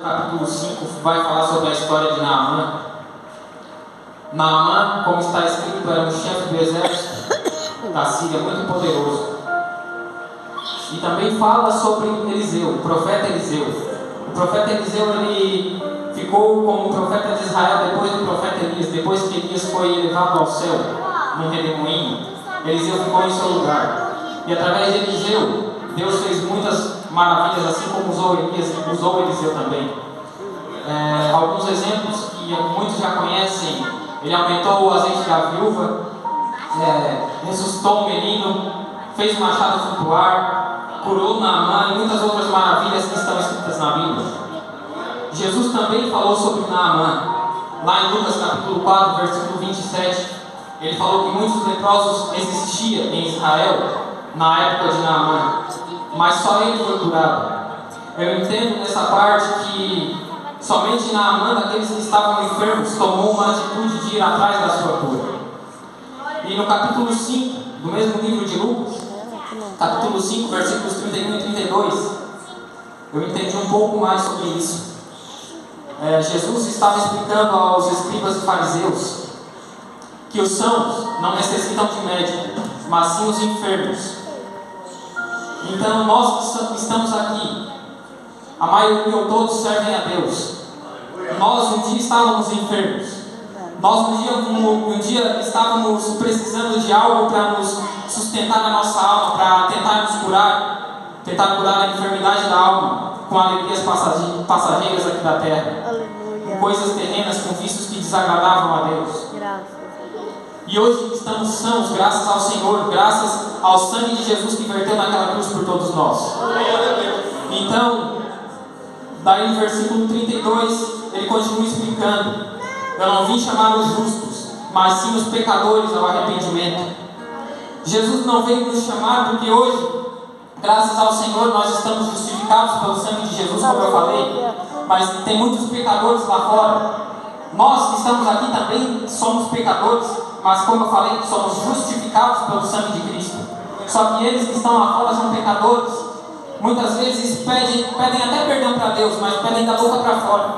Capítulo 5 vai falar sobre a história de Naamã. Naamã, como está escrito, era um chefe do exército da Síria, muito poderoso. E também fala sobre Eliseu, o profeta Eliseu. O profeta Eliseu, ele ficou como profeta de Israel depois do profeta Elias. Depois que Elias foi elevado ao céu, num redemoinho, Eliseu ficou em seu lugar. E através de Eliseu, Deus fez muitas maravilhas, assim como usou Elias, usou Eliseu também. Alguns exemplos que muitos já conhecem: ele aumentou o azeite da viúva, ressuscitou um menino, fez o machado flutuar, curou Naamã e muitas outras maravilhas que estão escritas na Bíblia. Jesus também falou sobre Naamã, lá em Lucas capítulo 4, versículo 27. Ele falou que muitos leprosos existiam em Israel na época de Naamã, mas só ele foi curado. Eu entendo nessa parte que somente Naamã, daqueles que estavam enfermos, tomou uma atitude de ir atrás da sua cura. E no capítulo 5 do mesmo livro de Lucas, capítulo 5, versículos 31 e 32, eu entendi um pouco mais sobre isso. Jesus estava explicando aos escribas e fariseus que os sãos não necessitam de médico, mas sim os enfermos. Então nós que estamos aqui, a maioria ou todos servem a Deus. Nós um dia estávamos enfermos. Nós um dia estávamos precisando de algo para nos sustentar na nossa alma, para tentar nos curar, tentar curar a enfermidade da alma com alegrias passageiras aqui da terra. Aleluia. Com coisas terrenas, com vícios que desagradavam a Deus. E hoje estamos sãos, graças ao Senhor, graças ao sangue de Jesus que verteu naquela cruz por todos nós. Então, daí no versículo 32, ele continua explicando: eu não vim chamar os justos, mas sim os pecadores ao arrependimento. Jesus não veio nos chamar porque hoje, graças ao Senhor, nós estamos justificados pelo sangue de Jesus, como eu falei, mas tem muitos pecadores lá fora. Nós que estamos aqui também somos pecadores, mas como eu falei, somos justificados pelo sangue de Cristo. Só que eles que estão lá fora são pecadores. Muitas vezes pedem até perdão para Deus, mas pedem da boca para fora,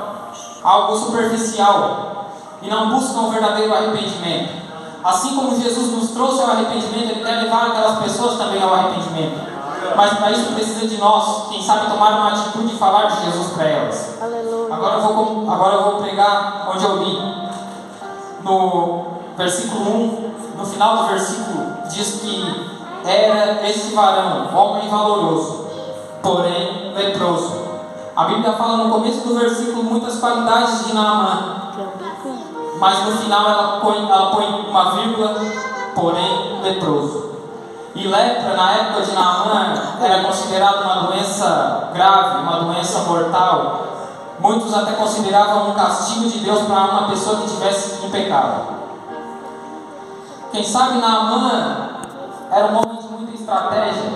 algo superficial, e não buscam o verdadeiro arrependimento. Assim como Jesus nos trouxe ao arrependimento, Ele quer levar aquelas pessoas também ao arrependimento. Mas para isso precisa de nós, quem sabe tomar uma atitude e falar de Jesus para elas. Aleluia. Agora eu vou pregar onde eu li. No versículo 1, no final do versículo, diz que era este varão, homem valoroso, porém leproso. A Bíblia fala no começo do versículo muitas qualidades de Naamã, mas no final ela põe uma vírgula, porém leproso. E lepra, na época de Naamã, era considerada uma doença grave, uma doença mortal. Muitos até consideravam um castigo de Deus para uma pessoa que tivesse em pecado. Quem sabe Naamã era um homem de muita estratégia.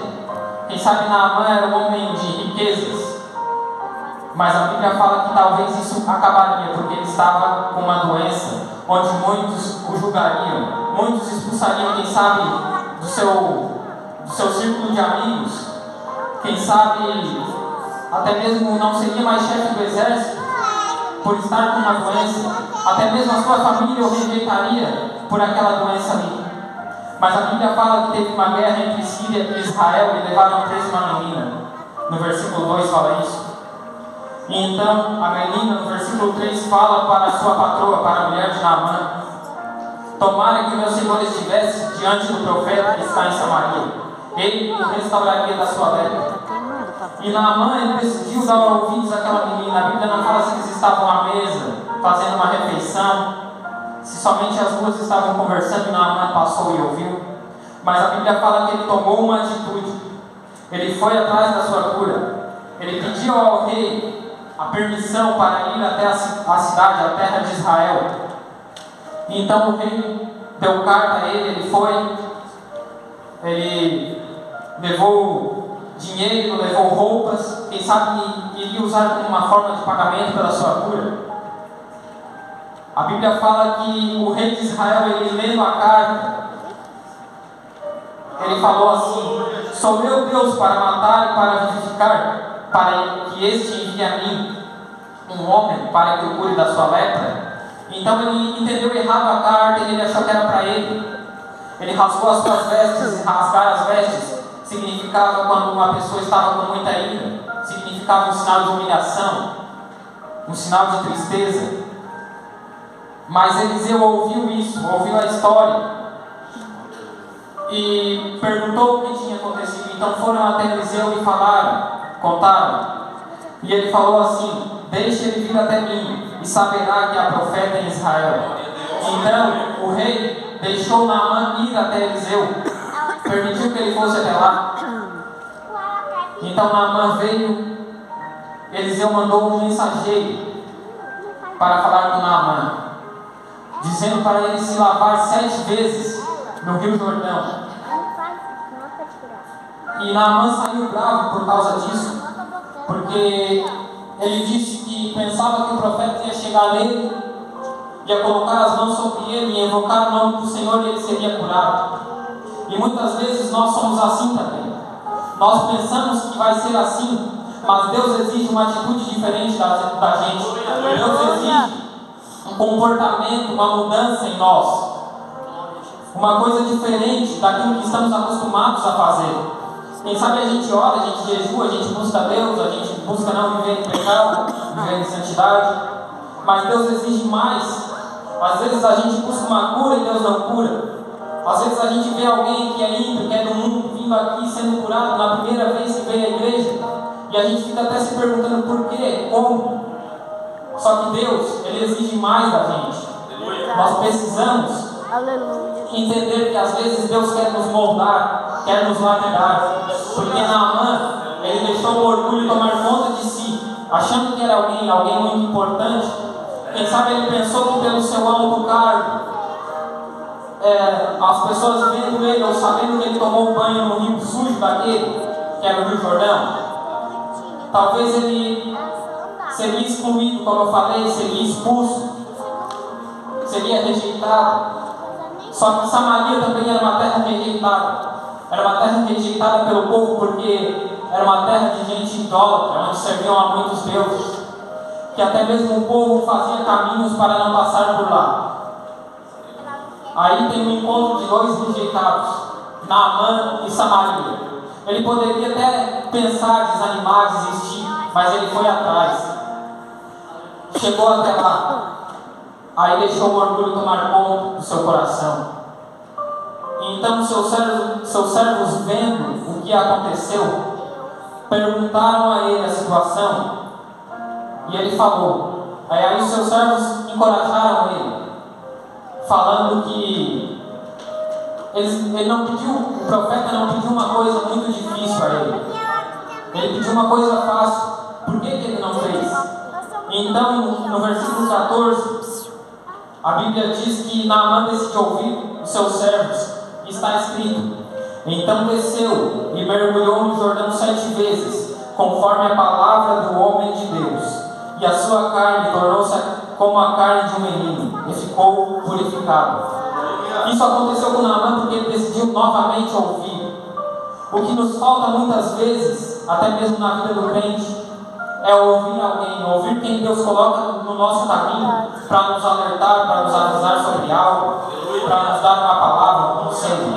Quem sabe Naamã era um homem de riquezas. Mas a Bíblia fala que talvez isso acabaria, porque ele estava com uma doença onde muitos o julgariam, muitos expulsariam, quem sabe, do seu círculo de amigos. Quem sabe até mesmo não seria mais chefe do exército por estar com uma doença. Até mesmo a sua família o rejeitaria por aquela doença ali. Mas a Bíblia fala que teve uma guerra entre Síria e Israel e levaram preso uma menina. No versículo 2 fala isso. E então a menina, no versículo 3, fala para a sua patroa, para a mulher de Naamã: tomara que o meu Senhor estivesse diante do profeta que está em Samaria, ele o restauraria da sua lepra. E Naamã, ele decidiu dar ouvidos àquela menina. A Bíblia não fala se eles estavam à mesa, fazendo uma refeição, se somente as duas estavam conversando e Naamã passou e ouviu. Mas a Bíblia fala que ele tomou uma atitude. Ele foi atrás da sua cura. Ele pediu ao rei a permissão para ir até a cidade, a terra de Israel. E então o rei deu carta a ele, ele foi, ele levou dinheiro, levou roupas, quem sabe iria usar como uma forma de pagamento pela sua cura. A Bíblia fala que o rei de Israel, ele lendo a carta, ele falou assim: sou eu Deus para matar e para vivificar, para que este envie a mim. para que o cure da sua lepra. Então ele entendeu errado a carta e ele achou que era para ele. Ele rasgou as suas vestes, e rasgar as vestes significava quando uma pessoa estava com muita ira, significava um sinal de humilhação, um sinal de tristeza. Mas Eliseu ouviu isso, ouviu a história e perguntou o que tinha acontecido. Então foram até Eliseu e contaram. E ele falou assim: deixe ele vir até mim e saberá que há profeta em Israel. Então o rei deixou Naamã ir até Eliseu, permitiu que ele fosse até lá. Então Naamã veio, Eliseu mandou um mensageiro para falar com Naamã, dizendo para ele se lavar 7 vezes no Rio Jordão. E Naamã saiu bravo por causa disso, porque ele disse que pensava que o profeta ia chegar nele, ia colocar as mãos sobre ele e invocar o nome do Senhor e ele seria curado. E muitas vezes nós somos assim também. Nós pensamos que vai ser assim, mas Deus exige uma atitude diferente da gente. Deus exige um comportamento, uma mudança em nós, uma coisa diferente daquilo que estamos acostumados a fazer. Quem sabe a gente ora, a gente jejua, a gente busca Deus, a gente busca não viver em pecado, viver em santidade, mas Deus exige mais. Às vezes a gente busca uma cura e Deus não cura. Às vezes a gente vê alguém que é ímpio, que é do mundo, vindo aqui sendo curado na primeira vez que veio à igreja, e a gente fica até se perguntando por quê, como. Só que Deus, Ele exige mais da gente. Nós precisamos entender que às vezes Deus quer nos moldar, quer nos lapidar. Porque Naamã, ele deixou o orgulho tomar conta de si, achando que era alguém muito importante. Quem sabe ele pensou que pelo seu alto cargo, as pessoas vendo ele ou sabendo que ele tomou banho no rio sujo daquele, que era o Rio Jordão, talvez ele seria excluído, como eu falei, seria expulso, seria rejeitado. Só que Samaria também era uma terra rejeitada. Era uma terra rejeitada pelo povo porque era uma terra de gente idólatra, onde serviam a muitos deuses, que até mesmo o povo fazia caminhos para não passar por lá. Aí tem um encontro de 2 rejeitados, Naamã e Samaria. Ele poderia até pensar, desanimar, desistir, mas ele foi atrás. Chegou até lá. Aí deixou o orgulho tomar conta do seu coração. Então seus servos, vendo o que aconteceu, perguntaram a ele a situação. E ele falou. Aí os seus servos encorajaram ele, falando que ele não pediu, o profeta não pediu uma coisa muito difícil a ele. Ele pediu uma coisa fácil. Por que ele não fez? Então, no versículo 14, a Bíblia diz que Naamã decidiu ouvir os seus servos. Está escrito: então desceu e mergulhou no Jordão 7 vezes, conforme a palavra do homem de Deus. E a sua carne tornou-se como a carne de um menino, e ficou purificado. Isso aconteceu com Naamã porque ele decidiu novamente ouvir. O que nos falta muitas vezes, até mesmo na vida do crente, é ouvir alguém, ouvir quem Deus coloca no nosso caminho, para nos alertar, para nos avisar sobre algo, para nos dar uma palavra, um conselho.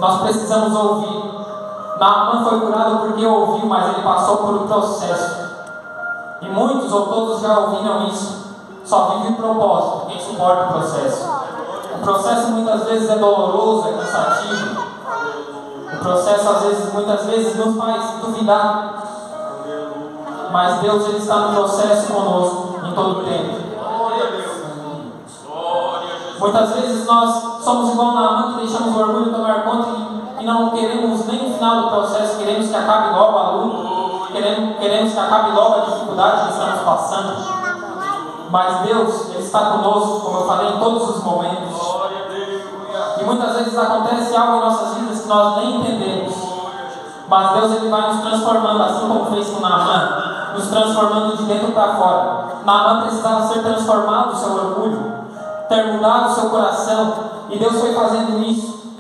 Nós precisamos ouvir. Naamã foi curado porque ouviu, mas ele passou por um processo. E muitos ou todos já ouviram isso. Só vive o propósito, quem suporta o processo. O processo muitas vezes é doloroso, é cansativo. O processo muitas vezes nos faz duvidar. Mas Deus, Ele está no processo conosco em todo o tempo. Muitas vezes nós somos igual Naamã, que deixamos o orgulho tomar conta e não queremos nem o final do processo, queremos que acabe logo a luta, queremos que acabe logo a dificuldade que estamos passando. Mas Deus, Ele está conosco, como eu falei, em todos os momentos. E muitas vezes acontece algo em nossas vidas que nós nem entendemos. Mas Deus, Ele vai nos transformando, assim como fez com Naamã, nos transformando de dentro para fora. Naamã precisava ser transformado do seu orgulho, ter mudado o seu coração, e Deus foi fazendo isso.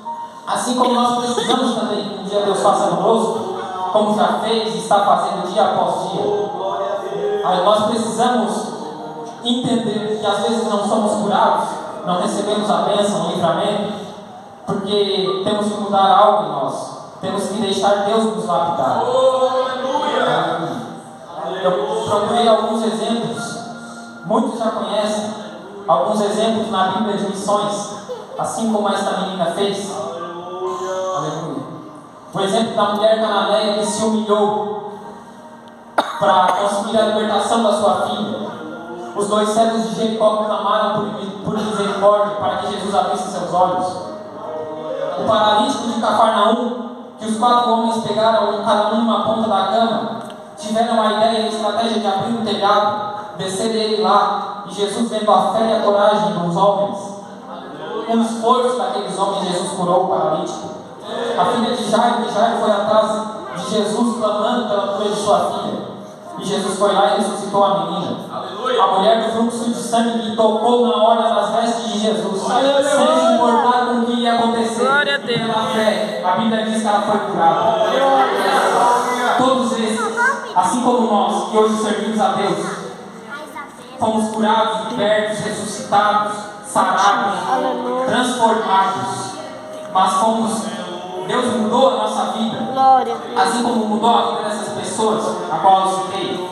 Assim como nós precisamos também que um dia Deus faça conosco, como já fez e está fazendo dia após dia. Aí nós precisamos entender que às vezes não somos curados, não recebemos a bênção, o livramento, porque temos que mudar algo em nós. Temos que deixar Deus nos lapidar. Eu procurei alguns exemplos, muitos já conhecem, alguns exemplos na Bíblia de missões, assim como esta menina fez. Aleluia. O exemplo da mulher cananeia que se humilhou para conseguir a libertação da sua filha. Os 2 cegos de Jericó clamaram por misericórdia para que Jesus abrisse seus olhos. O paralítico de Cafarnaum, que os 4 homens pegaram cada um numa ponta da cama, tiveram a ideia e a estratégia de abrir o telhado, descer ele lá, e Jesus, vendo a fé e a coragem dos homens, o esforço daqueles homens, Jesus curou o paralítico. A filha de Jairo foi atrás de Jesus clamando pela cura de sua filha. E Jesus foi lá e ressuscitou a menina. A mulher do fluxo de sangue que tocou na hora das vestes de Jesus, sem se importar com o que ia acontecer. Pela fé, a Bíblia diz que ela foi curada. Todos esses, assim como nós, que hoje servimos a Deus, fomos curados, libertos, ressuscitados, sarados, transformados. Mas Deus mudou a nossa vida, assim como mudou a vida dessas pessoas, a qual eu citei,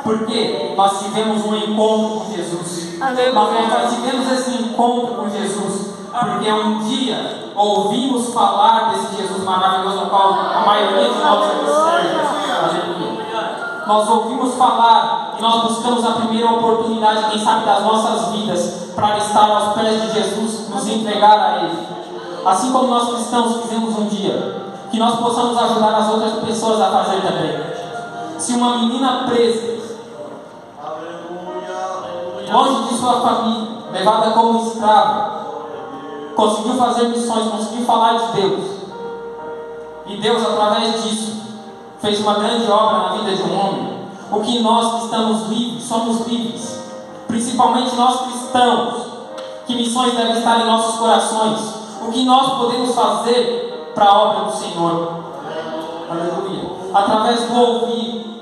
porque nós tivemos um encontro com Jesus. Nós tivemos esse encontro com Jesus, porque um dia ouvimos falar desse Jesus maravilhoso, ao qual a maioria de nós serve. Aleluia. Nós ouvimos falar e nós buscamos a primeira oportunidade, quem sabe, das nossas vidas, para estar aos pés de Jesus, nos entregar a Ele. Assim como nós cristãos fizemos um dia, que nós possamos ajudar as outras pessoas a fazer também. Se uma menina presa, longe de sua família, levada como escrava, conseguiu fazer missões, conseguiu falar de Deus, e Deus, através disso, fez uma grande obra na vida de um homem, o que nós que estamos livres, somos livres, principalmente nós cristãos, que missões devem estar em nossos corações. O que nós podemos fazer para a obra do Senhor? Aleluia. Através do ouvir,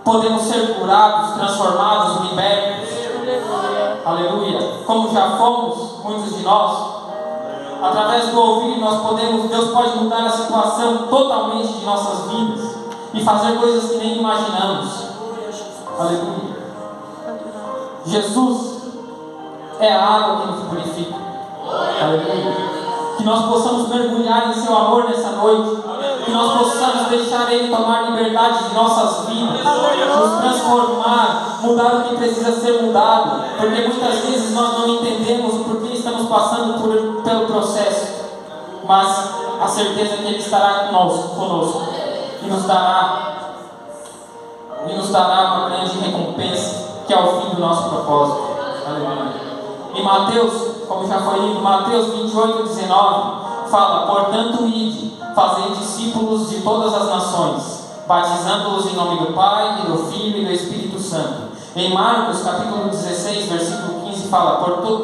podemos ser curados, transformados, libertos. Aleluia. Como já fomos, muitos de nós. Através do ouvir, Deus pode mudar a situação totalmente de nossas vidas e fazer coisas que nem imaginamos. Aleluia. Jesus é a água que nos purifica. Aleluia. Que nós possamos mergulhar em seu amor nessa noite. Que nós possamos deixar Ele tomar liberdade de nossas vidas, nos transformar, mudar o que precisa ser mudado, porque muitas vezes nós não entendemos o porquê estamos passando pelo processo, mas a certeza é que Ele estará conosco e nos dará uma grande recompensa, que é o fim do nosso propósito. Aleluia. Em Mateus, como já foi lido, Mateus 28:19, fala: portanto, ide, fazei discípulos de todas as nações, batizando-os em nome do Pai, e do Filho e do Espírito Santo. Em Marcos, capítulo 16, versículo 15, fala: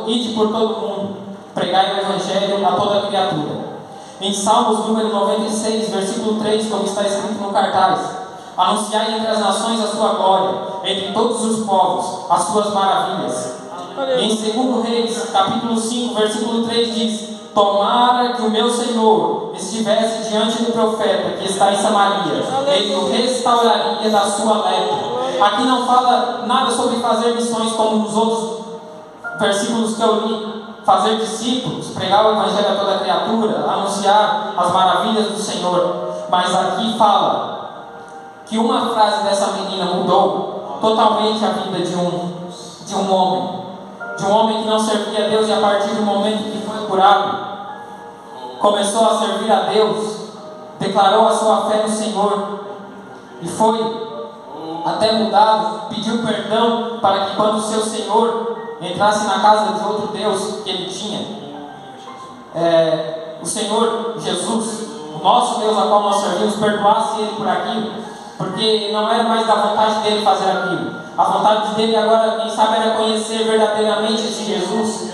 ide por todo o mundo, pregai o Evangelho a toda criatura. Em Salmos, número 96, versículo 3, como está escrito no cartaz: anunciai entre as nações a sua glória, entre todos os povos as suas maravilhas. Em 2 Reis, capítulo 5, versículo 3 diz: tomara que o meu Senhor estivesse diante do profeta que está em Samaria, ele o restauraria da sua lepra. Aqui não fala nada sobre fazer missões como nos outros versículos que eu li. Fazer discípulos, pregar o Evangelho a toda criatura, anunciar as maravilhas do Senhor. Mas aqui fala que uma frase dessa menina mudou totalmente a vida de um homem. De um homem que não servia a Deus, e a partir do momento que foi curado, começou a servir a Deus, declarou a sua fé no Senhor, e foi até mudado, pediu perdão para que quando o seu Senhor entrasse na casa de outro Deus que ele tinha, o Senhor Jesus, o nosso Deus a qual nós servimos, perdoasse ele por aquilo, porque não era mais da vontade dele fazer aquilo. A vontade dele agora, quem sabe, era conhecer verdadeiramente esse Jesus.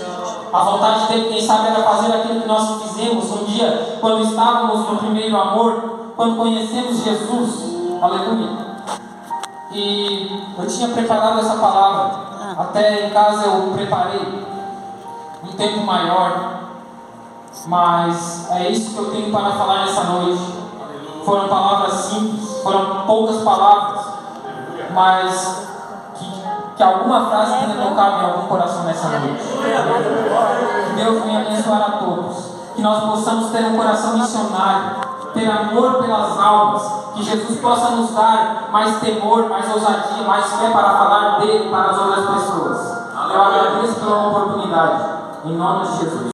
A vontade dele, quem sabe, era fazer aquilo que nós fizemos um dia, quando estávamos no primeiro amor, quando conhecemos Jesus. Aleluia. E eu tinha preparado essa palavra Até em casa eu preparei um tempo maior, mas é isso que eu tenho para falar nessa noite. Foram palavras simples, foram poucas palavras, mas que alguma frase tenha tocado em algum coração nessa noite. Que Deus venha abençoar a todos, que nós possamos ter um coração missionário, ter amor pelas almas, que Jesus possa nos dar mais temor, mais ousadia, mais fé para falar dele para as outras pessoas. Eu agradeço pela oportunidade, em nome de Jesus.